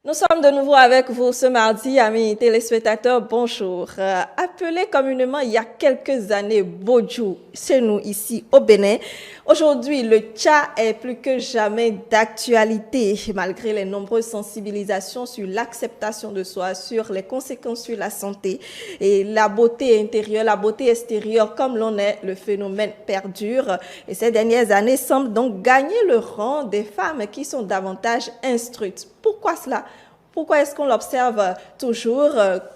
Nous sommes de nouveau avec vous ce mardi, amis téléspectateurs, bonjour. Appelé communément il y a quelques années Bodjou, chez nous ici au Bénin, aujourd'hui le Tcha est plus que jamais d'actualité, malgré les nombreuses sensibilisations sur l'acceptation de soi, sur les conséquences sur la santé et la beauté intérieure, la beauté extérieure, comme l'on est, le phénomène perdure. Et ces dernières années semblent donc gagner le rang des femmes qui sont davantage instruites. Pourquoi cela? Pourquoi est-ce qu'on l'observe toujours?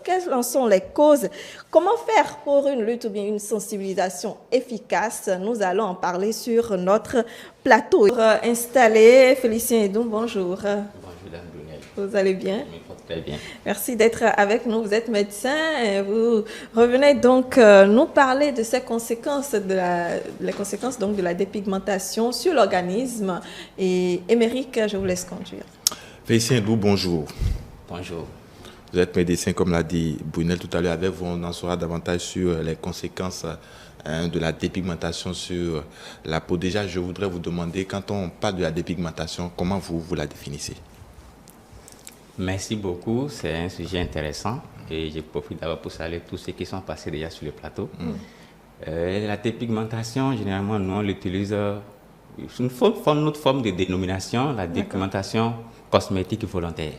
Quelles en sont les causes? Comment faire pour une lutte ou bien une sensibilisation efficace? Nous allons en parler sur notre plateau. Installé, Félicien Edou, bonjour. Bonjour, Dame Brunel. Vous allez bien? Je me porte très bien. Merci d'être avec nous. Vous êtes médecin et vous revenez donc nous parler de ces conséquences, les conséquences donc de la dépigmentation sur l'organisme. Et Émeric, je vous laisse conduire. Félicien Edou, bonjour. Bonjour. Vous êtes médecin, comme l'a dit Brunel tout à l'heure. Avec vous, on en saura davantage sur les conséquences de la dépigmentation sur la peau. Déjà, je voudrais vous demander, quand on parle de la dépigmentation, comment vous la définissez? Merci beaucoup. C'est un sujet intéressant et je profite d'abord pour saluer tous ceux qui sont passés déjà sur le plateau. La dépigmentation, généralement, nous, on l'utilise sous une autre forme de dénomination, la dépigmentation cosmétique volontaire.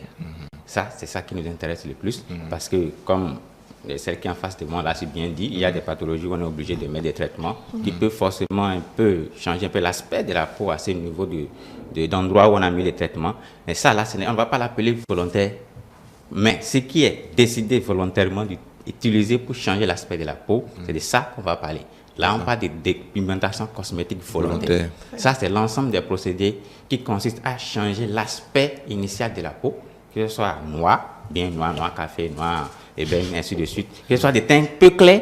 Ça, c'est ça qui nous intéresse le plus parce que, comme celle qui est en face de moi l'a si bien dit, il y a des pathologies où on est obligé de mettre des traitements qui peuvent forcément un peu changer un peu l'aspect de la peau à ce niveau d'endroit où on a mis les traitements. Et ça, là, on ne va pas l'appeler volontaire, mais ce qui est décidé volontairement d'utiliser pour changer l'aspect de la peau, c'est de ça qu'on va parler. Là, on parle de dépigmentation cosmétique volontaire. Ça, c'est l'ensemble des procédés qui consistent à changer l'aspect initial de la peau, que ce soit noir, bien noir, noir café, noir, et bien ainsi de suite, que ce soit des teints peu clairs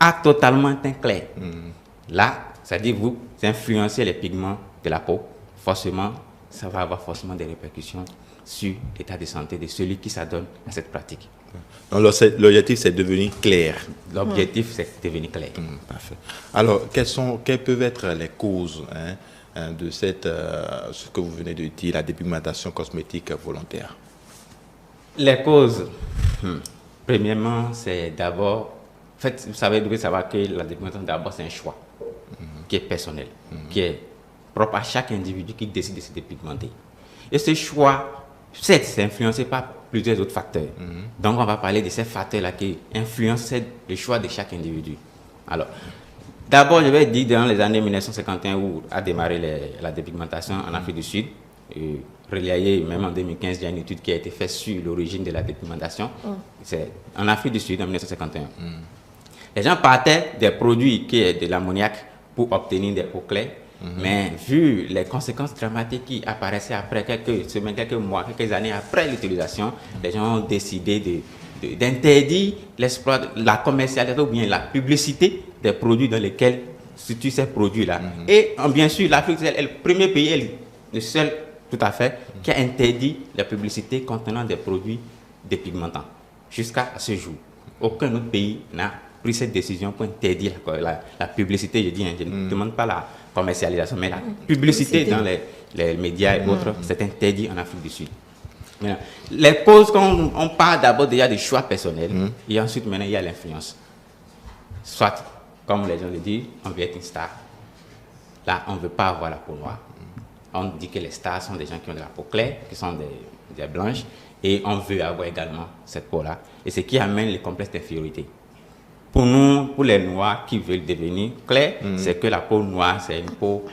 à totalement teint clair. Là, c'est-à-dire vous influencez les pigments de la peau, forcément, ça va avoir forcément des répercussions sur l'état de santé de celui qui s'adonne à cette pratique. Donc, l'objectif, c'est de devenir clair. L'objectif, c'est de devenir clair. Parfait. Alors, quelles peuvent être les causes de ce que vous venez de dire, la dépigmentation cosmétique volontaire? Les causes, premièrement, c'est d'abord, en fait, vous devez savoir que la dépigmentation, d'abord, c'est un choix qui est personnel, qui est propre à chaque individu qui décide de se dépigmenter. Et ce choix, c'est influencé par plusieurs autres facteurs. Donc, on va parler de ces facteurs-là qui influencent le choix de chaque individu. Alors, d'abord, je vais dire dans les années 1951 où a démarré la dépigmentation en Afrique du Sud, relayée même en 2015, il y a une étude qui a été faite sur l'origine de la dépigmentation. C'est en Afrique du Sud en 1951. Les gens partaient des produits qui est de l'ammoniac pour obtenir des peaux claires. Mais vu les conséquences dramatiques qui apparaissaient après quelques semaines, quelques mois, quelques années après l'utilisation, les gens ont décidé d'interdire la commercialisation ou bien la publicité des produits dans lesquels se situent ces produits-là. Et bien sûr, l'Afrique est le premier pays, le seul tout à fait, qui a interdit la publicité contenant des produits dépigmentants. Jusqu'à ce jour, aucun autre pays n'a pris cette décision pour interdire la publicité. Je dis, je ne demande pas la commercialisation, mais la publicité dans les médias et autres, c'est interdit en Afrique du Sud. Maintenant, les causes, on parle d'abord déjà des choix personnels, et ensuite maintenant il y a l'influence. Soit, comme les gens le disent, on veut être une star. Là, on ne veut pas avoir la peau noire. On dit que les stars sont des gens qui ont de la peau claire, qui sont des blanches, et on veut avoir également cette peau-là. Et ce qui amène le complexe d'infériorité. Pour nous, pour les noirs qui veulent devenir clairs, c'est que la peau noire, c'est une peau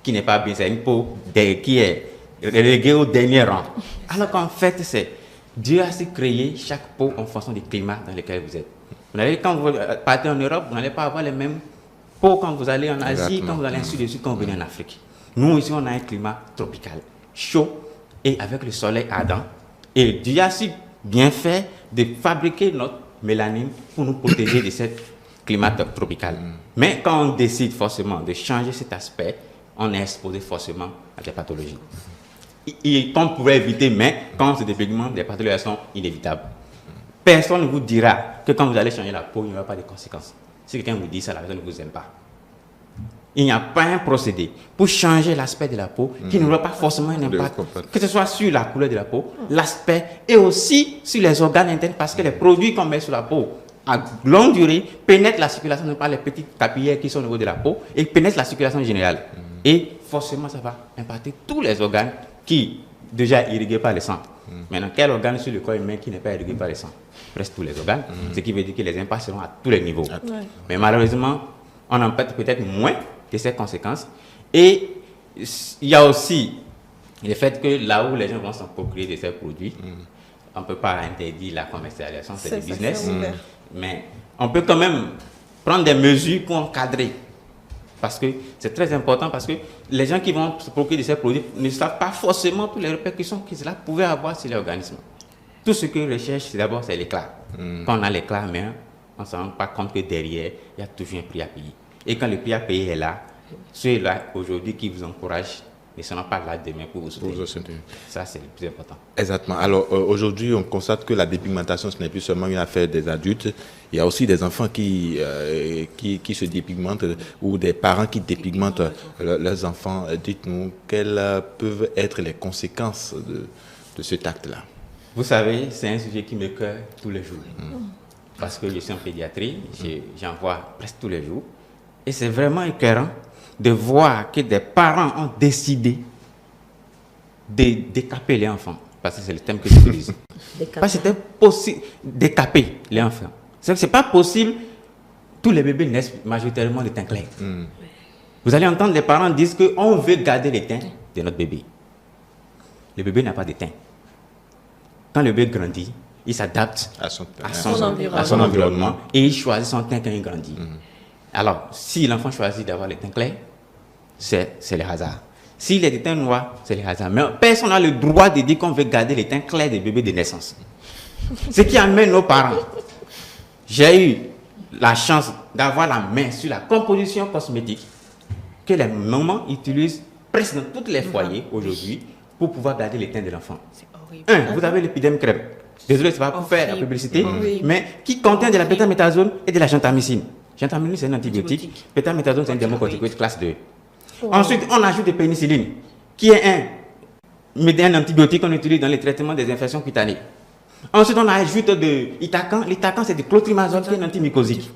qui n'est pas bien, c'est une peau qui est reléguée au dernier rang. Alors qu'en fait, c'est Dieu a créé chaque peau en fonction du climat dans lequel vous êtes. Quand vous partez en Europe, vous n'allez pas avoir les mêmes peaux quand vous allez en Asie, Exactement. quand vous allez ainsi de suite, quand vous venez en Afrique. Nous, ici, on a un climat tropical, chaud et avec le soleil ardent. Et Dieu a si bien fait de fabriquer notre mélanine pour nous protéger de ce climat tropical. Mais quand on décide forcément de changer cet aspect, on est exposé forcément à des pathologies. Qu'on pourrait éviter, mais quand on se dépigmente, les pathologies sont inévitables. Personne ne vous dira que quand vous allez changer la peau, il n'y aura pas de conséquences. Si quelqu'un vous dit ça, la personne ne vous aime pas. il n'y a pas un procédé pour changer l'aspect de la peau qui n'aura pas forcément un impact, que ce soit sur la couleur de la peau, l'aspect et aussi sur les organes internes, parce que les produits qu'on met sur la peau à longue durée pénètrent la circulation, non pas les petites capillaires qui sont au niveau de la peau, et pénètrent la circulation générale. Et forcément, ça va impacter tous les organes qui déjà irrigués par le sang. Maintenant, quel organe sur le corps humain qui n'est pas irrigué par le sang? Presque tous les organes, ce qui veut dire que les impacts seront à tous les niveaux. Mais malheureusement, on en pète peut-être moins de ces conséquences. Et il y a aussi le fait que là où les gens vont s'en procurer de ces produits, on ne peut pas interdire la commercialisation, c'est du business. Mais on peut quand même prendre des mesures pour encadrer. Parce que c'est très important, parce que les gens qui vont se procurer de ces produits ne savent pas forcément toutes les répercussions que cela pouvait avoir sur l'organisme. Tout ce que recherche, d'abord, c'est l'éclat. Quand on a l'éclat, mais on ne se rend pas compte que derrière, il y a toujours un prix à payer. Et quand le prix à payer est là, ceux-là, aujourd'hui, qui vous encouragent, ne seront pas là demain pour vous soutenir. Ça, c'est le plus important. Exactement. Alors, aujourd'hui, on constate que la dépigmentation, ce n'est plus seulement une affaire des adultes. Il y a aussi des enfants qui se dépigmentent ou des parents qui dépigmentent leurs enfants. Dites-nous, quelles peuvent être les conséquences de cet acte-là? Vous savez, c'est un sujet qui me cœur tous les jours. Parce que je suis en pédiatrie, j'en vois presque tous les jours. Et c'est vraiment écœurant de voir que des parents ont décidé de décaper les enfants. Parce que c'est le thème que j'utilise. Parce que c'était possible de décaper les enfants. C'est que ce n'est pas possible. Tous les bébés naissent majoritairement de teint clair. Vous allez entendre les parents dire qu'on veut garder les teints de notre bébé. Le bébé n'a pas de teint. Quand le bébé grandit, il s'adapte à son environnement et il choisit son teint quand il grandit. Alors, si l'enfant choisit d'avoir le teint clair, c'est le hasard. S'il est de teint noir, c'est le hasard. Mais personne n'a le droit de dire qu'on veut garder les teints clairs des bébés de naissance. Ce qui amène nos parents. J'ai eu la chance d'avoir la main sur la composition cosmétique que les mamans utilisent presque dans tous les foyers aujourd'hui pour pouvoir garder les teints de l'enfant. Vous avez l'épidème crêpe. Désolé, c'est pas pour faire la publicité, mais qui contient de la bétaméthasone et de la gentamicine. Gentamicine, c'est un antibiotique. Bétaméthasone, c'est un dermocorticoïde classe 2. Ensuite, on ajoute des pénicillines, qui est un antibiotique qu'on utilise dans le traitement des infections cutanées. Ensuite, on ajoute de Itacan. L'Itacan, c'est du clotrimazole, qui est un antimycosique.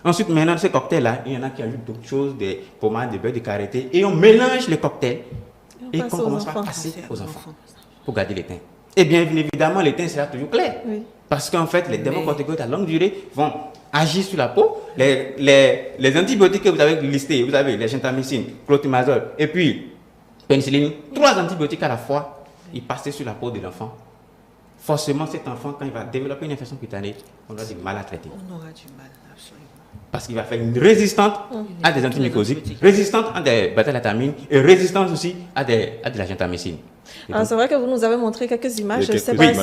Ensuite, maintenant, ce cocktail-là, il y en a qui ajoutent d'autres choses, des pommades, des beurre de karité, et on mélange les cocktails et qu'on commence à passer aux enfants pour garder les teints. Et bien évidemment, les teints sera toujours clair. Parce qu'en fait, les dermocorticoïdes à longue durée vont agir sur la peau. Les antibiotiques que vous avez listés, vous avez les gentamicine, clotrimazole et puis pénicilline, 3 antibiotiques à la fois, ils passent sur la peau de l'enfant. Forcément, cet enfant, quand il va développer une infection cutanée, on aura du mal à traiter. On aura du mal, absolument. Parce qu'il va faire une résistante à des antibiotiques, résistante à des bêta-lactamines et résistante aussi à de la gentamicine. C'est vrai que vous nous avez montré quelques images, je ne sais pas si...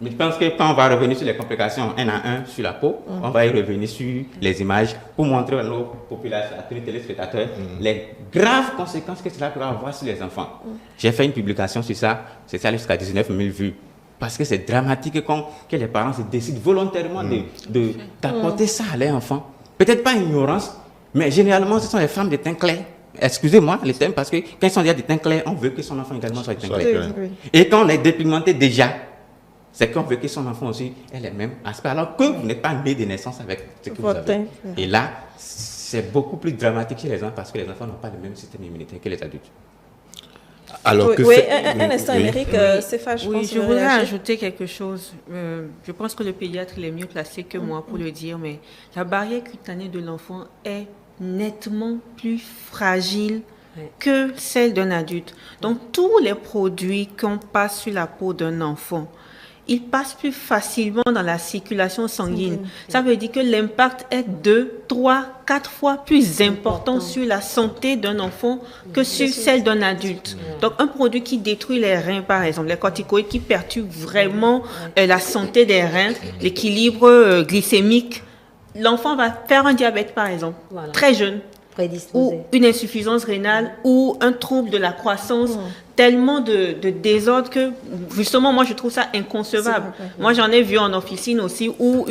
Mais je pense que quand on va revenir sur les complications un à un sur la peau, on va y revenir sur les images pour montrer à nos populations, à tous les téléspectateurs, les graves conséquences que cela pourra avoir sur les enfants. J'ai fait une publication sur ça, c'est ça jusqu'à 19 000 vues. Parce que c'est dramatique que les parents se décident volontairement d'apporter ça à leurs enfants. Peut-être pas ignorance, mais généralement, ce sont les femmes de teint clair. Excusez-moi les thèmes, parce que quand ils sont déjà de teint clair, on veut que son enfant également soit de teint clair. Et quand on est dépigmenté déjà, c'est qu'on veut que son enfant aussi ait les mêmes aspects, alors que vous n'êtes pas né de naissance avec ce que vous avez. Et là, c'est beaucoup plus dramatique chez les enfants, parce que les enfants n'ont pas le même système immunitaire que les adultes. Alors, un instant, Amérique, c'est fâche. Oui, je voudrais ajouter quelque chose. Je pense que le pédiatre est mieux placé que moi pour le dire, mais la barrière cutanée de l'enfant est nettement plus fragile que celle d'un adulte. Donc, tous les produits qu'on passe sur la peau d'un enfant, ils passent plus facilement dans la circulation sanguine. Ça veut dire que l'impact est 2, 3, 4 fois plus important sur la santé d'un enfant que sur celle d'un adulte. Donc, un produit qui détruit les reins, par exemple, les corticoïdes qui perturbent vraiment la santé des reins, l'équilibre glycémique, l'enfant va faire un diabète, par exemple, très jeune, ou une insuffisance rénale, ou un trouble de la croissance, tellement de désordre que, justement, moi, je trouve ça inconcevable. Moi, j'en ai vu en officine aussi, où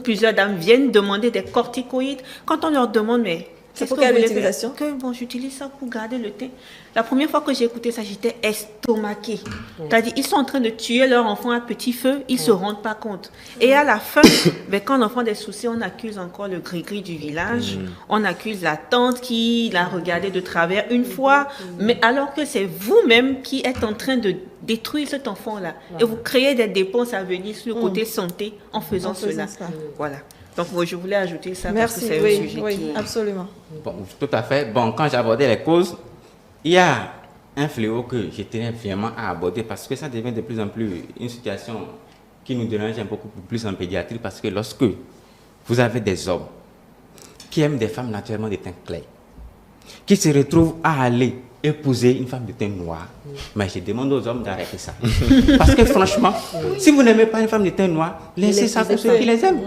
plusieurs dames viennent demander des corticoïdes. Quand on leur demande, mais C'est pour Qu'est-ce que quelle vous voulez utilisation? faire? Bon, j'utilise ça pour garder le teint. La première fois que j'ai écouté ça, j'étais estomaquée. C'est-à-dire, ils sont en train de tuer leur enfant à petit feu, ils ne se rendent pas compte. Et à la fin, quand l'enfant a des soucis, on accuse encore le gris-gris du village, on accuse la tante qui l'a regardé de travers une fois, mais alors que c'est vous-même qui êtes en train de détruire cet enfant-là. Et vous créez des dépenses à venir sur le côté santé en faisant cela. Voilà. Donc, moi, je voulais ajouter ça parce que Merci, c'est un oui, sujet oui, qui... absolument. Bon, tout à fait. Bon, quand j'ai abordé les causes, il y a un fléau que je tenais vraiment à aborder parce que ça devient de plus en plus une situation qui nous dérange un peu plus en pédiatrie parce que lorsque vous avez des hommes qui aiment des femmes naturellement de teint clair, qui se retrouvent à aller épouser une femme de teint noir, mais je demande aux hommes d'arrêter ça. Parce que franchement, si vous n'aimez pas une femme de teint noir, laissez ça pour ceux qui les aiment.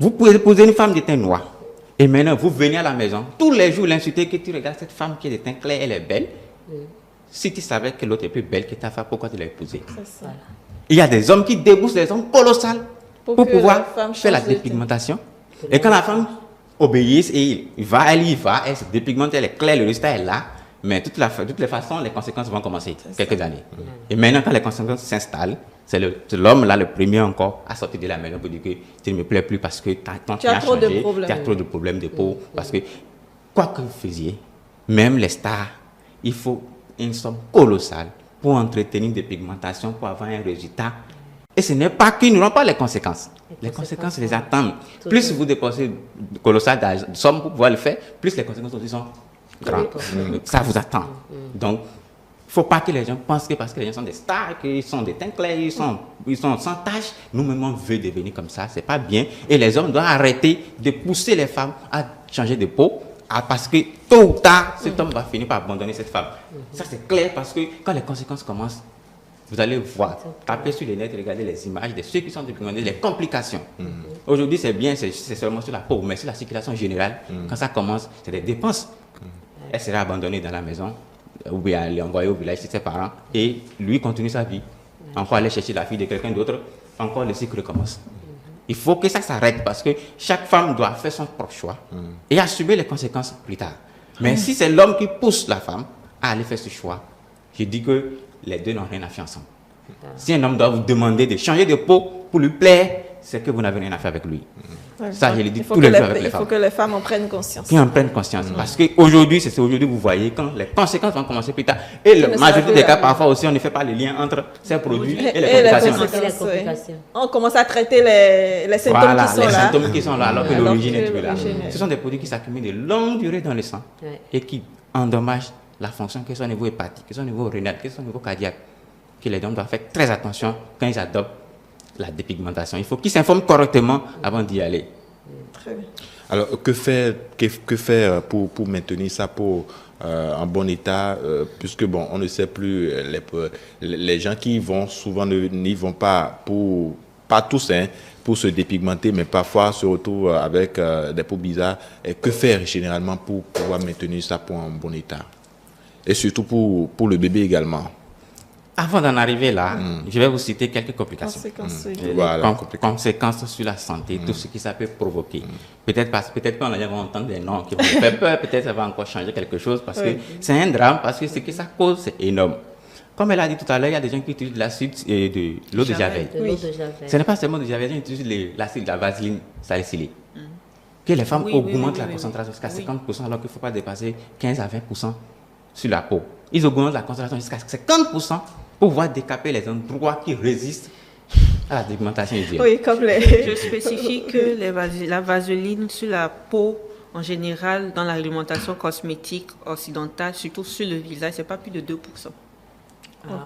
Vous pouvez épouser une femme de teint noir. Et maintenant, vous venez à la maison, tous les jours, l'insulter que tu regardes cette femme qui est de teint clair, elle est belle. Si tu savais que l'autre est plus belle que ta femme, pourquoi tu l'as épousée? Il y a des hommes qui déboursent des hommes colossales pour pouvoir faire la dépigmentation. Et quand la femme obéit, et il va, elle y va, elle se dépigmente, elle est claire, le résultat est là. Mais de toutes les façons, les conséquences vont commencer quelques années. Et maintenant, quand les conséquences s'installent, c'est l'homme là, le premier encore, à sortir de la maison pour dire que tu ne me plais plus parce que tu as trop changé, de problèmes. tu as trop de problèmes de peau. Parce que, quoi que vous faisiez, même les stars, il faut une somme colossale pour entretenir des pigmentations, pour avoir un résultat. Et ce n'est pas qu'ils n'auront pas les conséquences. Les conséquences les attendent. Plus vous dépensez colossal de somme pour pouvoir le faire, plus les conséquences aussi sont grandes. Ça vous attend. Donc, il ne faut pas que les gens pensent que parce que les gens sont des stars, qu'ils sont des teints clairs, ils sont sans tache, nous-mêmes on veut devenir comme ça, c'est pas bien. Et les hommes doivent arrêter de pousser les femmes à changer de peau, parce que tôt ou tard, cet homme va finir par abandonner cette femme. Ça c'est clair parce que quand les conséquences commencent, vous allez voir, taper sur les net, regarder les images de ceux qui sont dépigmentés, les complications. Aujourd'hui c'est bien, c'est seulement sur la peau, mais sur la circulation générale, quand ça commence, c'est des dépenses. Elle sera abandonnée dans la maison, ou bien elle est envoyée au village chez ses parents, et lui continue sa vie. Encore aller chercher la fille de quelqu'un d'autre, encore le cycle recommence. Il faut que ça s'arrête parce que chaque femme doit faire son propre choix et assumer les conséquences plus tard. Mais si c'est l'homme qui pousse la femme à aller faire ce choix, je dis que les deux n'ont rien à faire ensemble. Si un homme doit vous demander de changer de peau pour lui plaire, c'est que vous n'avez rien à faire avec lui. Ça, je le dis tous les jours avec les femmes. Il faut que les femmes en prennent conscience. Qui en prennent conscience. Parce qu'aujourd'hui, c'est aujourd'hui vous voyez quand les conséquences vont commencer plus tard. Et la majorité des cas, parfois aussi, on ne fait pas le lien entre ces produits et les complications. On commence à traiter les symptômes qui sont là. Les symptômes qui sont là, alors que l'origine est plus là. Ce sont des produits qui s'accumulent de longue durée dans le sang et qui endommagent la fonction, que ce soit au niveau hépatique, que ce soit au niveau rénal, que ce soit au niveau cardiaque. Que les hommes doivent faire très attention quand ils adoptent la dépigmentation. Il faut qu'ils s'informent correctement avant d'y aller. Très bien. Alors, que faire pour maintenir ça en bon état, puisque bon, on ne sait plus, les gens qui y vont souvent n'y vont pas pas tous, hein, pour se dépigmenter, mais parfois se retrouvent avec des peaux bizarres. Et que faire généralement pour pouvoir maintenir ça pour un bon état? Et surtout pour le bébé également. Avant d'en arriver là, je vais vous citer quelques complications. Conséquences sur la santé, tout ce que ça peut provoquer. Peut-être qu'on va entendre des noms qui vont faire peur, peut-être ça va encore changer quelque chose, parce que c'est un drame, parce que ce que ça cause, c'est énorme. Comme elle a dit tout à l'heure, il y a des gens qui utilisent de l'acide et de l'eau de javel. Ce n'est pas seulement de javel, ils utilisent l'acide de la vaseline salicylée. Que les femmes augmentent la concentration jusqu'à 50%, alors qu'il ne faut pas dépasser 15 à 20% sur la peau. Ils augmentent la concentration jusqu'à 50% pour pouvoir décaper les endroits qui résistent à la dépigmentation hygiénique. Oui, comme Je spécifie que la vaseline sur la peau, en général, dans l'alimentation cosmétique occidentale, surtout sur le visage, c'est pas plus de 2%.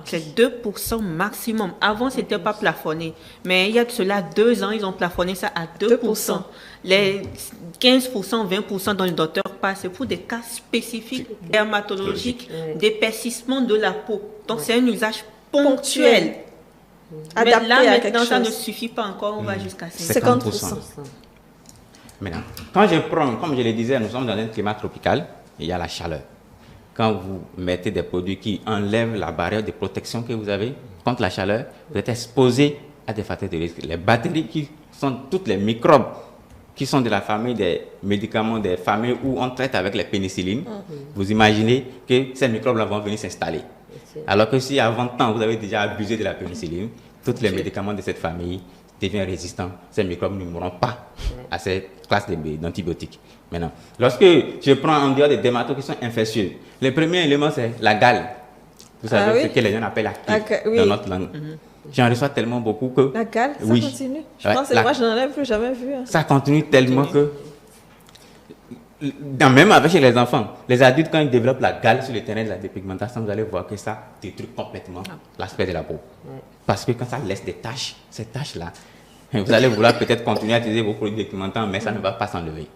C'est 2% maximum. Avant, ce n'était pas plafonné. Mais il y a de cela 2 ans, ils ont plafonné ça à 2%. Les 15%, 20% dont le docteur passe, c'est pour des cas spécifiques dermatologiques, d'épaississement de la peau. Donc, c'est un usage ponctuel. Mais là, maintenant, ça ne suffit pas encore. On va jusqu'à 50%. Maintenant, quand je prends, comme je le disais, nous sommes dans un climat tropical, et il y a la chaleur. Quand vous mettez des produits qui enlèvent la barrière de protection que vous avez contre la chaleur, vous êtes exposé à des facteurs de risque. Les bactéries qui sont toutes les microbes qui sont de la famille des médicaments, des familles où on traite avec les pénicillines, vous imaginez que ces microbes-là vont venir s'installer. Alors que si avant temps, vous avez déjà abusé de la pénicilline, tous les médicaments de cette famille deviennent résistants. Ces microbes ne mourront pas à cette classe d'antibiotiques. Maintenant, lorsque je prends en dehors des dermatos qui sont infectieux, le premier élément, c'est la gale. Vous savez ce que les gens appellent la queue dans notre langue. J'en reçois tellement beaucoup que... La gale, ça continue. Je pense que moi, je n'en ai plus jamais vu. Hein. Ça continue tellement que... Même avec chez les enfants, les adultes, quand ils développent la gale sur le terrain de la dépigmentation, vous allez voir que ça détruit complètement l'aspect de la peau. Parce que quand ça laisse des taches, ces taches-là, vous allez vouloir peut-être continuer à utiliser vos produits dépigmentants, mais ça ne va pas s'enlever.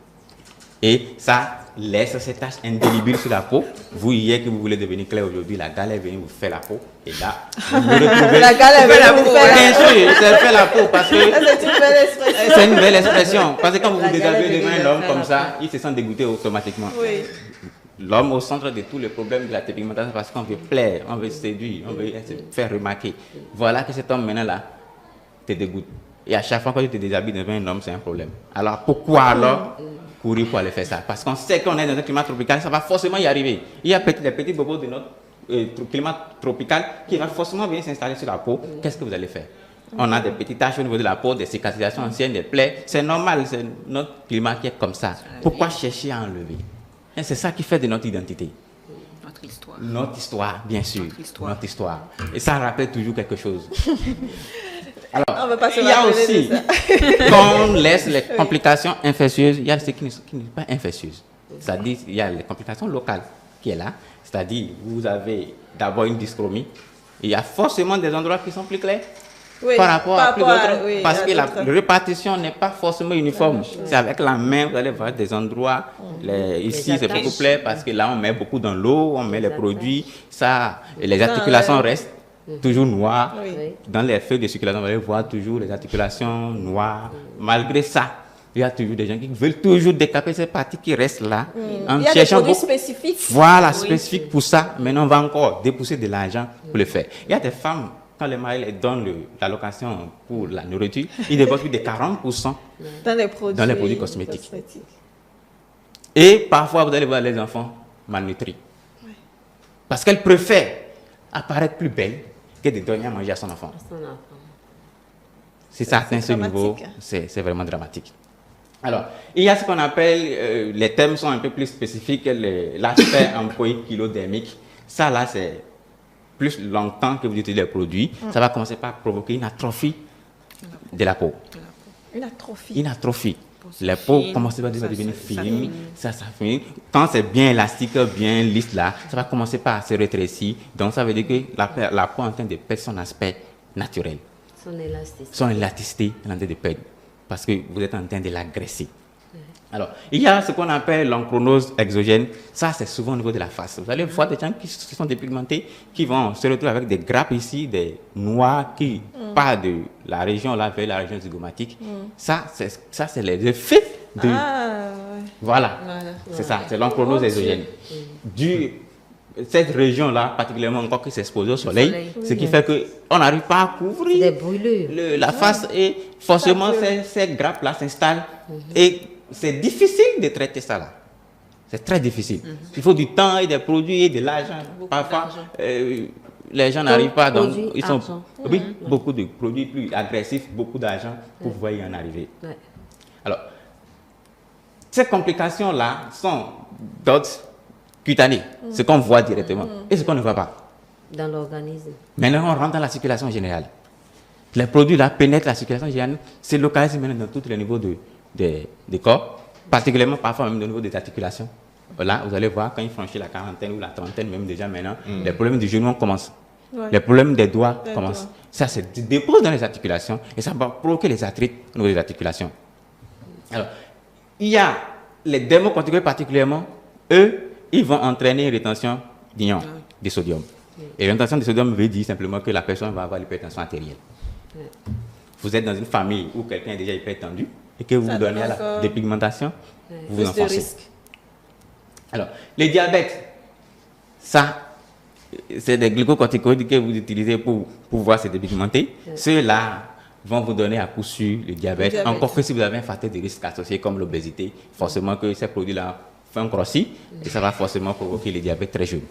Et ça laisse ces taches indélébiles sur la peau. Vous, hier que vous voulez devenir clair aujourd'hui, la gale est venue vous faire la peau. Et là, vous vous retrouvez... La gale est venue vous faire la peau. Bien sûr, ça fait la peau parce que... C'est une belle expression. C'est une belle expression. Parce que quand vous vous La gale déshabillez est devant venue un homme faire comme la ça, il se sent dégoûté automatiquement. Oui. L'homme au centre de tous les problèmes de la dépigmentation parce qu'on veut plaire, on veut séduire, on veut se faire remarquer. Voilà que cet homme maintenant là te dégoûte. Et à chaque fois que tu te déshabilles devant un homme, c'est un problème. Alors pourquoi alors courir pour aller faire ça? Parce qu'on sait qu'on est dans un climat tropical, ça va forcément y arriver. Il y a des petits bobos de notre climat tropical qui va forcément venir s'installer sur la peau. Qu'est-ce que vous allez faire? On a des petites taches au niveau de la peau, des cicatrisations anciennes, des plaies. C'est normal, c'est notre climat qui est comme ça. Pourquoi chercher à enlever? Et c'est ça qui fait de notre identité. Notre histoire. Notre histoire, bien sûr. Notre histoire. Et ça rappelle toujours quelque chose. Alors, On va pas se il y a rappeler aussi, de ça. quand on laisse les complications infectieuses, il y a ce qui n'est pas infectieuse. C'est-à-dire, il y a les complications locales qui est là. C'est-à-dire, vous avez d'abord une dyschromie. Il y a forcément des endroits qui sont plus clairs. Oui, Par rapport à plus d'autres, oui, parce à que la d'autres. répartition n'est pas forcément uniforme. C'est avec la main, vous allez voir des endroits, ici c'est attaches. beaucoup plus parce que là on met beaucoup dans l'eau, on met les produits, ça, et les articulations restent toujours noires. Oui. Oui. Dans les feuilles de circulation, vous allez voir toujours les articulations noires. Malgré ça, il y a toujours des gens qui veulent toujours décaper ces parties qui restent là, en Il y a des cherchant produits beaucoup. spécifiques. Voilà, spécifique pour ça. Maintenant, on va encore dépousser de l'argent pour le faire. Il y a des femmes, quand les maris les donnent l'allocation pour la nourriture, ils déboursent plus de 40% Dans les produits cosmétiques. Et parfois, vous allez voir les enfants malnutris. Parce qu'elles préfèrent apparaître plus belles que de donner à manger à son enfant. Son enfant. Si ça atteint ce niveau, dramatique. c'est vraiment dramatique. Alors, il y a ce qu'on appelle, les thèmes sont un peu plus spécifiques, l'aspect employé kilodermique. Ça, là, c'est plus longtemps que vous utilisez les produits. Ça va commencer par provoquer une atrophie de la peau. Une atrophie. Une atrophie. se La peau fine, commence à ça devenir ça fine, finit. ça finit. Quand c'est bien élastique, bien lisse là, ça va commencer par se rétrécir. Donc ça veut dire que la peau est en train de perdre son aspect naturel. Son élasticité. Son élasticité est en train de perdre parce que vous êtes en train de l'agresser. Alors, il y a ce qu'on appelle l'enchronose exogène. Ça, c'est souvent au niveau de la face. Vous allez voir des gens qui se sont dépigmentés, qui vont se retrouver avec des grappes ici, des noirs qui partent de la région là vers la région zygomatique. Ça, c'est les effets de... Ah, ouais. Voilà, Voilà. c'est ça, c'est l'enchronose exogène. Cette région-là, particulièrement encore qui s'expose au soleil, ce qui fait qu'on n'arrive pas à couvrir Des brûlures. la face et forcément ces grappes-là s'installent et c'est difficile de traiter ça là. C'est très difficile. Il faut du temps et des produits et de l'argent. Parfois, les gens n'arrivent pas. Donc, Produits, ils sont, argent. oui, beaucoup de produits plus agressifs, beaucoup d'argent pour pouvoir y en arriver. Ouais. Alors, ces complications-là sont d'ordre cutané, ce qu'on voit directement et ce qu'on ne voit pas. Dans l'organisme. Maintenant, on rentre dans la circulation générale. Les produits là pénètrent la circulation générale, se localisent maintenant dans tous les niveaux des corps, particulièrement parfois même au niveau des articulations. Là, vous allez voir, quand ils franchissent la quarantaine ou la trentaine, même déjà maintenant, les problèmes du genou commencent. Ouais. Les problèmes des doigts Des commencent. doigts. Ça se dépose dans les articulations et ça va provoquer les arthrites au niveau des articulations. Alors, il y a les dermocorticoïdes particulièrement, eux, ils vont entraîner une rétention d'ion, de sodium. Et la rétention de sodium veut dire simplement que la personne va avoir l'hypertension artérielle. Vous êtes dans une famille où quelqu'un est déjà hypertendu et que vous Ça vous donnez à donne la encore dépigmentation, vous vous Plus de enfoncez. risques. Alors, les diabètes, ça, c'est des glucocorticoïdes que vous utilisez pour pouvoir se dépigmenter. Ceux-là vont vous donner à coup sûr le diabète. Encore que si vous avez un facteur de risque associé comme l'obésité, forcément que ces produits-là font un grossi et ça va forcément provoquer le diabète très jeune.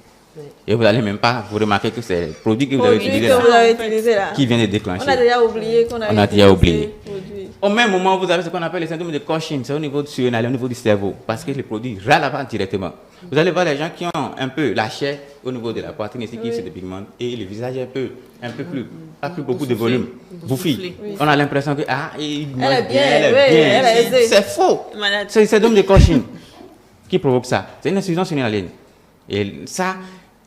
Et vous n'allez même pas vous remarquer que c'est le produit que vous avez utilisé là, qui vient de déclencher. On a déjà oublié qu'on a déjà oublié. Au même moment, vous avez ce qu'on appelle le syndrome de Cushing, c'est au niveau du surrénal, au niveau du cerveau, parce que le produit râle directement. Vous allez voir les gens qui ont un peu la chair au niveau de la poitrine ici qui se dépigmente et le visage un peu plus, pas plus beaucoup de volume, bouffi. On a l'impression que elle est bien. C'est faux. C'est le syndrome de Cushing qui provoque ça. C'est une insuffisance surrénalienne. Et ça,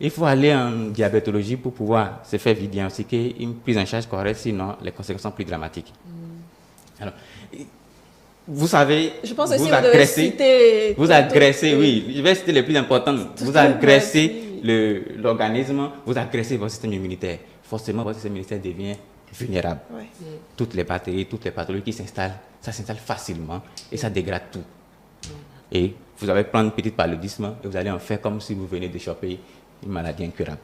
il faut aller en diabétologie pour pouvoir se faire diagnostiquer une prise en charge correcte, sinon les conséquences sont plus dramatiques. Alors, vous savez, je pense que vous agressez, oui, je vais citer les plus importantes. Vous agressez l'organisme, vous agressez votre système immunitaire. Forcément, votre système immunitaire devient vulnérable. Ouais. Toutes les bactéries, toutes les pathologies qui s'installent, ça s'installe facilement et ça dégrade tout. Et vous allez prendre une petite paludisme et vous allez en faire comme si vous venez de choper une maladie incurable.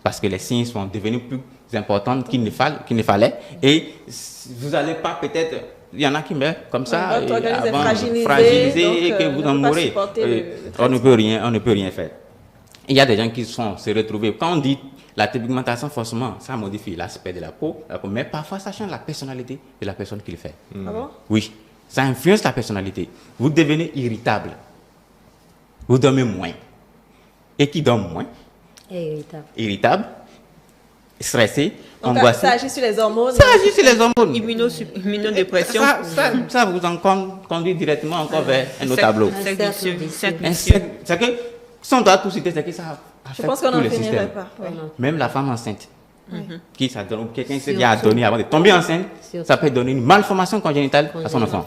Parce que les signes sont devenus plus importants qu'il ne fallait. Et vous n'allez pas peut-être... Il y en a qui meurent comme ça, avant fragilisé et que vous en mourrez. On ne peut rien faire. Il y a des gens qui se retrouvent. Quand on dit la dépigmentation, forcément, ça modifie l'aspect de la peau, mais parfois ça change la personnalité de la personne qui le fait. Ah bon? Oui, ça influence la personnalité. Vous devenez irritable. Vous dormez moins. Et qui dort moins? Irritable. Stressé. Donc, ça agit sur les hormones. Ça agit sur les hormones. Immunodépression. Ça vous en conduit directement encore vers un autre tableau. C'est que, si on doit tout citer, c'est que ça affecte tous les systèmes. Même la femme enceinte, qui ça donne, quelqu'un qui a donné avant de tomber enceinte, ça peut donner une malformation congénitale à son enfant.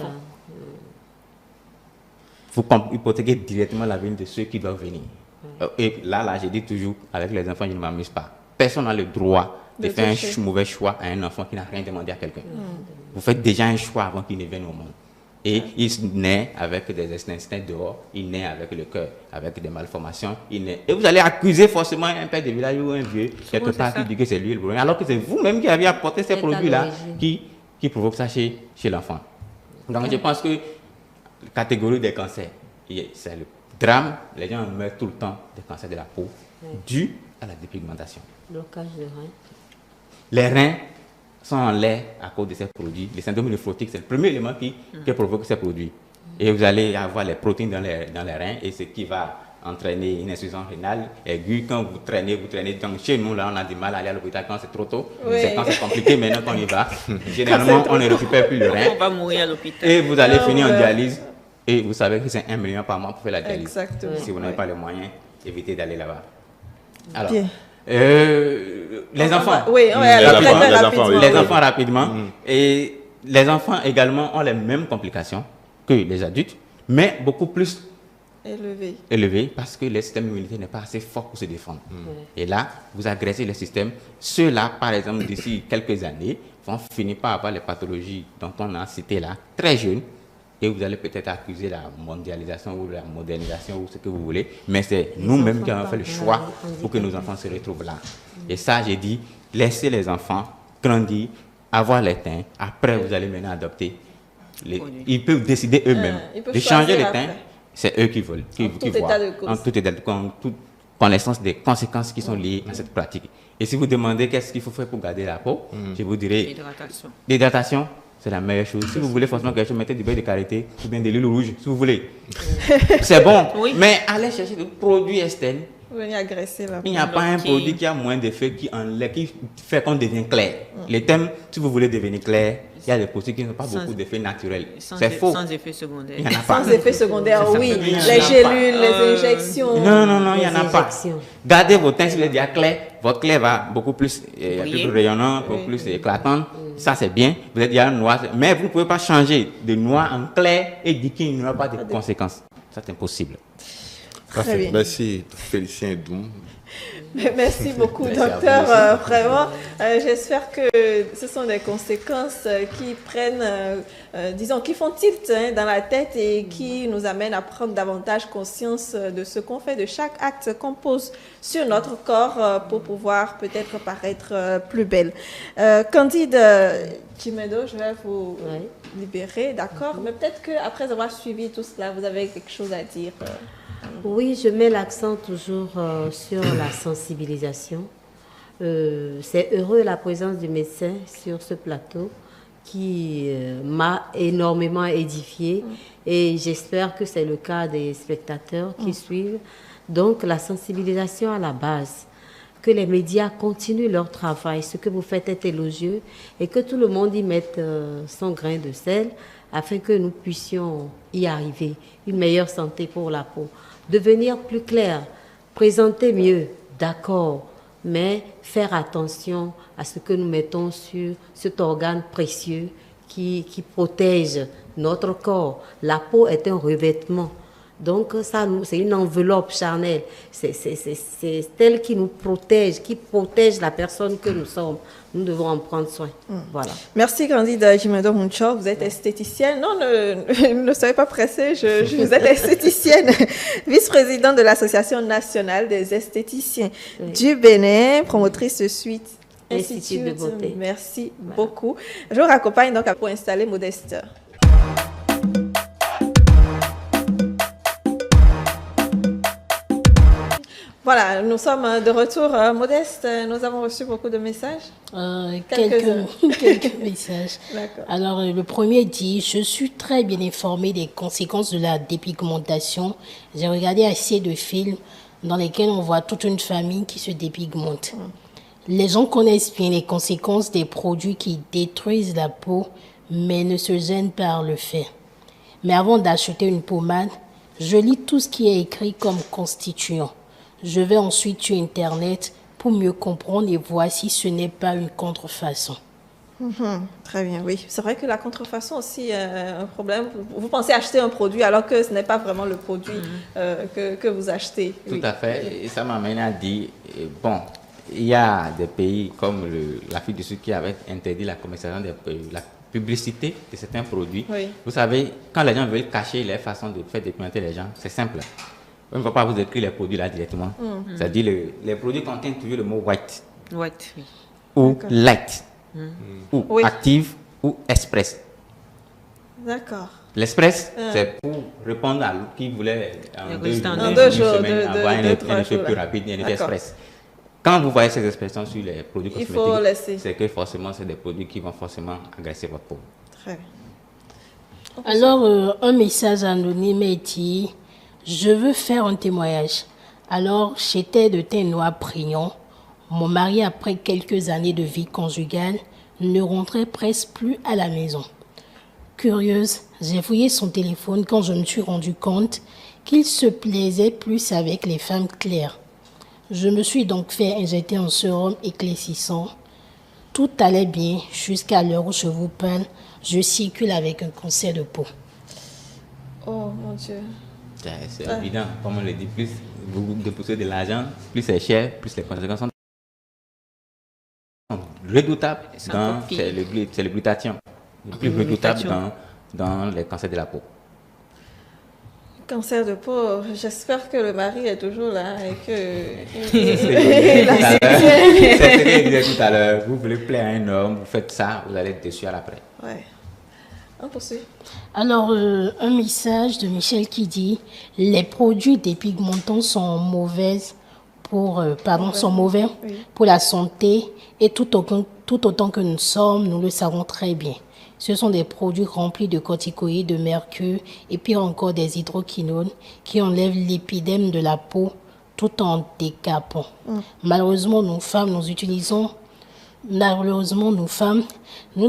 Vous hypothéquez directement l'avenir de ceux qui doivent venir. Et là, j'ai dit toujours, avec les enfants, je ne m'amuse pas. Personne n'a le droit de faire un mauvais choix à un enfant qui n'a rien demandé à quelqu'un. Vous faites déjà un choix avant qu'il ne vienne au monde. Et il naît avec des instincts dehors, il naît avec le cœur, avec des malformations. Et vous allez accuser forcément un père de village ou un vieux, quelque part, qui dit que c'est lui le problème, alors que c'est vous-même qui avez apporté ces produits-là qui provoquent ça chez l'enfant. Donc je pense que la catégorie des cancers, c'est le drame. Les gens meurent tout le temps des cancers de la peau dû à la dépigmentation. Blocage de reins. Les reins sont en l'air à cause de ces produits. Le syndrome néphrotique, c'est le premier élément qui provoque ces produits. Et vous allez avoir les protéines dans les reins et ce qui va entraîner une insuffisance rénale aiguë. Quand vous traînez. Donc chez nous, là, on a du mal à aller à l'hôpital quand c'est trop tôt. C'est quand c'est compliqué, maintenant qu'on y va. Généralement, on ne récupère plus le rein. On va mourir à l'hôpital. Et vous allez finir en dialyse. Et vous savez que c'est 1 million par mois pour faire la dialyse. Exactement. Si vous n'avez pas les moyens, évitez d'aller là-bas. Alors, les enfants. Les enfants rapidement. Et les enfants également ont les mêmes complications que les adultes, mais beaucoup plus élevées parce que le système immunitaire n'est pas assez fort pour se défendre. Et là, vous agressez le système. Ceux-là, par exemple, d'ici quelques années, vont finir par avoir les pathologies dont on a cité là, très jeunes. Et vous allez peut-être accuser la mondialisation ou la modernisation ou ce que vous voulez, mais c'est nous-mêmes qui avons fait le choix pour que nos enfants se retrouvent là. Et ça, j'ai dit, laissez les enfants grandir, avoir les teints. Après, vous allez maintenant adopter. Ils peuvent décider eux-mêmes de changer les teints. C'est eux qui veulent, qui voient. En tout état de cause. En toute connaissance des conséquences qui sont liées à cette pratique. Et si vous demandez qu'est-ce qu'il faut faire pour garder la peau, je vous dirais l'hydratation. C'est la meilleure chose. Si vous voulez forcément quelque chose, mettez du beurre de karité ou bien de l'huile rouge, si vous voulez. C'est bon. Mais allez chercher des produits externes. Il n'y a pas un produit qui a moins d'effets, qui fait qu'on devient clair. Les thèmes, si vous voulez devenir clair, il y a des produits qui n'ont pas beaucoup d'effets naturels. C'est faux. Sans effet secondaire. Il n'y en a pas. Sans effet secondaire, oui. Les gélules, les injections. Non, il n'y en a pas. Gardez vos teints, si vous êtes déjà clair, votre clair va beaucoup plus rayonnant, beaucoup plus éclatant. Ça, c'est bien. Vous êtes déjà noir. Mais vous ne pouvez pas changer de noir en clair et dire qu'il n'y aura pas de conséquences. Ça, c'est impossible. Parfait. Merci, Félicien Doum. Merci beaucoup, Merci à docteur. vous aussi. Vraiment, j'espère que ce sont des conséquences qui prennent, disons, qui font tilt dans la tête et qui nous amènent à prendre davantage conscience de ce qu'on fait, de chaque acte qu'on pose sur notre corps pour pouvoir peut-être paraître plus belle. Candide Chimedo, je vais vous Ouais. libérer, d'accord? Mais peut-être qu'après avoir suivi tout cela, vous avez quelque chose à dire. Oui, je mets l'accent toujours sur la sensibilisation. C'est heureux la présence du médecin sur ce plateau qui m'a énormément édifiée et j'espère que c'est le cas des spectateurs qui suivent. Donc la sensibilisation à la base, que les médias continuent leur travail, ce que vous faites est élogieux et que tout le monde y mette son grain de sel afin que nous puissions y arriver, une meilleure santé pour la peau. Devenir plus clair, présenter mieux, d'accord, mais faire attention à ce que nous mettons sur cet organe précieux qui protège notre corps. La peau est un revêtement. Donc, ça, c'est une enveloppe charnelle. C'est elle qui nous protège, qui protège la personne que nous sommes. Nous devons en prendre soin. Voilà. Merci Candide Jimedo Muncho, vous êtes esthéticienne. Non, ne soyez pas pressée, vous êtes esthéticienne, vice-présidente de l'Association nationale des esthéticiens du Bénin, promotrice de Suite Institut de beauté. Merci beaucoup. Je vous raccompagne donc pour installer Modeste. Voilà, nous sommes de retour. Modeste, nous avons reçu beaucoup de messages. Quelques messages. D'accord. Alors, le premier dit: je suis très bien informée des conséquences de la dépigmentation. J'ai regardé assez de films dans lesquels on voit toute une famille qui se dépigmente. Les gens connaissent bien les conséquences des produits qui détruisent la peau, mais ne se gênent par le fait. Mais avant d'acheter une pommade, je lis tout ce qui est écrit comme constituant. Je vais ensuite sur Internet pour mieux comprendre et voir si ce n'est pas une contrefaçon. Très bien, oui. C'est vrai que la contrefaçon aussi est un problème. Vous pensez acheter un produit alors que ce n'est pas vraiment le produit que vous achetez. Tout à fait. Et ça m'amène à dire, bon, il y a des pays comme l'Afrique du Sud qui avaient interdit la commercialisation la publicité de certains produits. Oui. Vous savez, quand les gens veulent cacher leur façon de faire dépigmenter les gens, c'est simple. On ne va pas vous écrire les produits là directement. C'est-à-dire les produits contiennent toujours le mot white White, oui. ou D'accord. light ou Oui. active ou express. D'accord. L'express, c'est pour répondre à l'autre qui voulait en Le 2 restant jours, en une 2 jours, semaine, avoir un 3 effet jours, plus là. rapide, un effet D'accord. express. Quand vous voyez ces expressions sur les produits Il faut cosmétiques, laisser. c'est que forcément, c'est des produits qui vont forcément agresser votre peau. Très bien. Alors, un message anonyme est dit: je veux faire un témoignage. Alors, j'étais de teint noir brillant. Mon mari, après quelques années de vie conjugale, ne rentrait presque plus à la maison. Curieuse, j'ai fouillé son téléphone quand je me suis rendu compte qu'il se plaisait plus avec les femmes claires. Je me suis donc fait injecter un sérum éclaircissant. Tout allait bien jusqu'à l'heure où je vous parle. Je circule avec un cancer de peau. Oh mon Dieu. C'est évident, comme on le dit, plus vous dépensez de l'argent, plus c'est cher, plus les conséquences sont redoutables. C'est dans- encore pire. C'est le glutathion. Le plus redoutable dans les cancers de la peau. Cancer de peau, j'espère que le mari est toujours là et que... C'est ce que je disais tout à l'heure. Vous voulez plaire à un homme, vous faites ça, vous allez être déçu à l'après. Ouais. On poursuit. Alors, un message de Michel qui dit: les produits dépigmentants sont sont mauvais Oui. pour la santé et tout autant que nous sommes, nous le savons très bien. Ce sont des produits remplis de corticoïdes, de mercure et puis encore des hydroquinones qui enlèvent l'épidème de la peau tout en décapant. Malheureusement, nous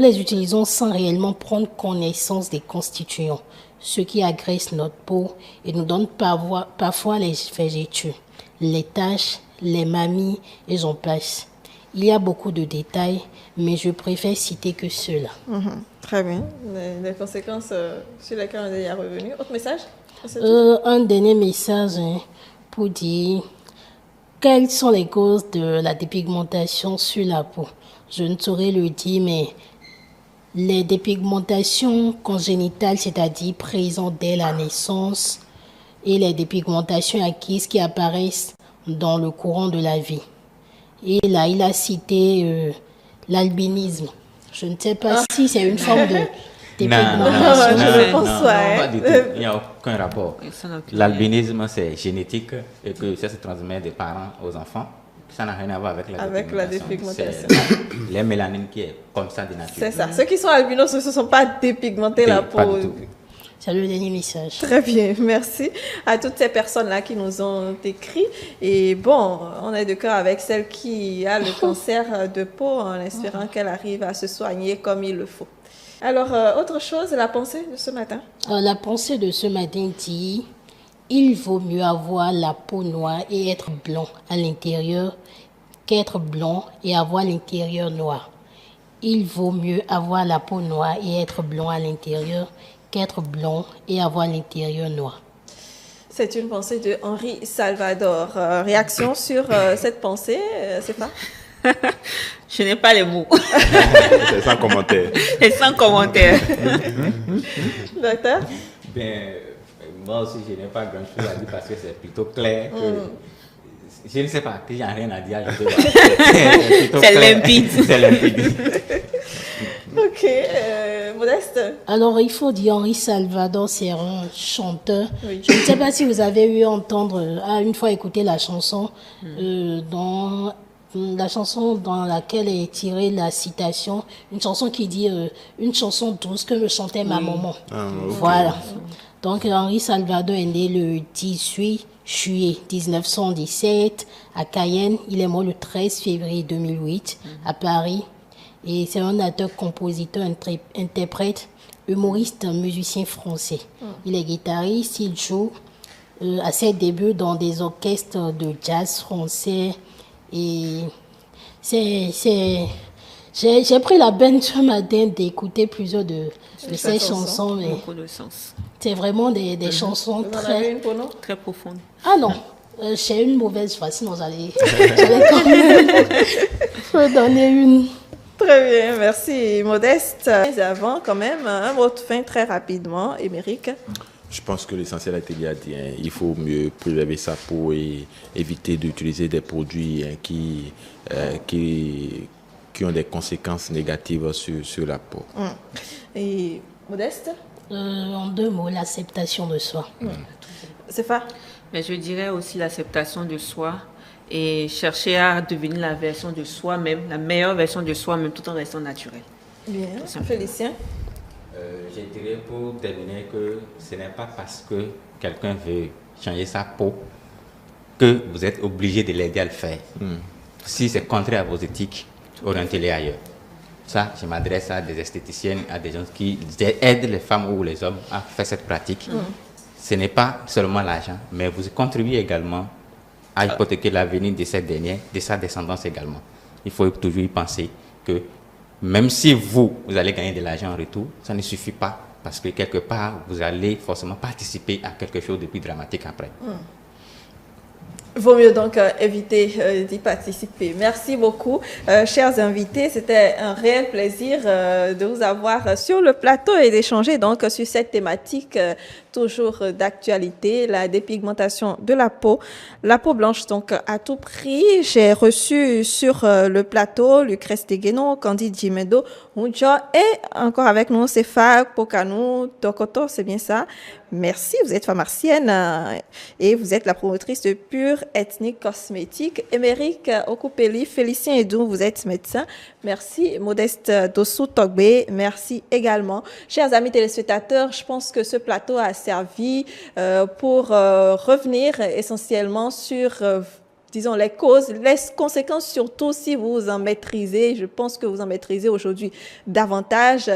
les utilisons sans réellement prendre connaissance des constituants, ce qui agresse notre peau et nous donne parfois les vergetures, les taches, les mamies et j'en passe. Il y a beaucoup de détails, mais je préfère citer que ceux-là. Très bien. Les conséquences sur lesquelles on est déjà revenu. Autre message? Un dernier message pour dire: Quelles sont les causes de la dépigmentation sur la peau? Je ne saurais le dire, mais les dépigmentations congénitales, c'est-à-dire présentes dès la naissance, et les dépigmentations acquises qui apparaissent dans le courant de la vie. Et là, il a cité l'albinisme. Je ne sais pas si c'est une forme de dépigmentation. je pense non, pas, pas hein. du tout. Il n'y a aucun rapport. Ça n'a aucun L'albinisme, c'est génétique et que ça se transmet des parents aux enfants. Ça n'a rien à voir avec la Avec la dépigmentation. dépigmentation. C'est les mélanines qui est comme ça de nature. C'est ça. Ceux qui sont albinos ne se sont pas dépigmentés la Pas peau. du tout. C'est le dernier message. Très bien, merci à toutes ces personnes-là qui nous ont écrit. Et bon, on est de cœur avec celle qui a le cancer de peau en espérant qu'elle arrive à se soigner comme il le faut. Alors, autre chose, la pensée de ce matin? La pensée de ce matin dit: il vaut mieux avoir la peau noire et être blanc à l'intérieur qu'être blanc et avoir l'intérieur noir. Il vaut mieux avoir la peau noire et être blanc à l'intérieur qu'être blanc et avoir l'intérieur noir. C'est une pensée de Henri Salvador. Réaction sur cette pensée, c'est pas? Je n'ai pas les mots. C'est sans commentaire. C'est sans commentaire. Docteur? Ben, moi aussi, je n'ai pas grand-chose à dire parce que c'est plutôt clair. Je ne sais pas, que j'ai rien à dire. C'est limpide. C'est limpide. Ok, Modeste? Alors, il faut dire Henri Salvador, c'est un chanteur. Oui. Je ne sais pas si vous avez eu entendre, une fois écouter la chanson, la chanson dans laquelle est tirée la citation, une chanson qui dit une chanson douce que me chantait ma maman. Ah, ok. Voilà. Donc, Henri Salvador est né le 18 juillet 1917 à Cayenne. Il est mort le 13 février 2008 à Paris. Et c'est un acteur, compositeur, interprète, humoriste, musicien français. Il est guitariste, il joue à ses débuts dans des orchestres de jazz français. Et j'ai pris la peine ce matin d'écouter plusieurs de ces chansons, mais Beaucoup de sens. c'est vraiment des chansons Vous en avez très... une pour nous? Très profonde. Ah non, j'ai une mauvaise voix, sinon j'allais quand même donner une... Très bien, merci Modeste. Mais avant, quand même, un mot de fin très rapidement, Émeric. Je pense que l'essentiel a été bien dit. Hein. Il faut mieux préserver sa peau et éviter d'utiliser des produits qui ont des conséquences négatives sur la peau. Et Modeste? En 2 mots, l'acceptation de soi. C'est ça? Mais je dirais aussi l'acceptation de soi et chercher à devenir la version de soi-même, la meilleure version de soi-même tout en restant naturel. Bien, Félicien? Je dirais pour terminer que ce n'est pas parce que quelqu'un veut changer sa peau que vous êtes obligé de l'aider à le faire. Si c'est contraire à vos éthiques, orientez-les ailleurs. Ça, je m'adresse à des esthéticiennes, à des gens qui aident les femmes ou les hommes à faire cette pratique. Ce n'est pas seulement l'argent, mais vous contribuez également à hypothéquer l'avenir de cette dernière, de sa descendance également. Il faut toujours y penser que même si vous allez gagner de l'argent en retour, ça ne suffit pas parce que quelque part, vous allez forcément participer à quelque chose de plus dramatique après. Vaut mieux donc éviter d'y participer. Merci beaucoup, chers invités. C'était un réel plaisir de vous avoir sur le plateau et d'échanger donc sur cette thématique toujours d'actualité, la dépigmentation de la peau blanche donc à tout prix. J'ai reçu sur le plateau Lucrèce Tegueno, Candide Jimedo, Hunjo et encore avec nous Sefa Pokanou Dokoto, c'est bien ça. Merci, vous êtes pharmacienne et vous êtes la promotrice de Pure Ethnique Cosmétique. Émeric Okupeli, Félicien Edou, vous êtes médecin. Merci, Modeste Dossou Togbe. Merci également. Chers amis téléspectateurs, je pense que ce plateau a servi pour revenir essentiellement sur disons, les causes, les conséquences, surtout si vous en maîtrisez. Je pense que vous en maîtrisez aujourd'hui davantage.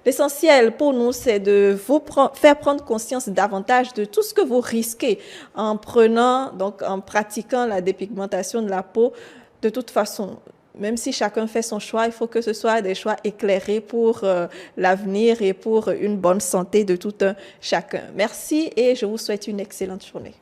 L'essentiel pour nous, c'est de vous faire prendre conscience davantage de tout ce que vous risquez en pratiquant la dépigmentation de la peau. De toute façon, même si chacun fait son choix, il faut que ce soit des choix éclairés pour l'avenir et pour une bonne santé de tout un chacun. Merci et je vous souhaite une excellente journée.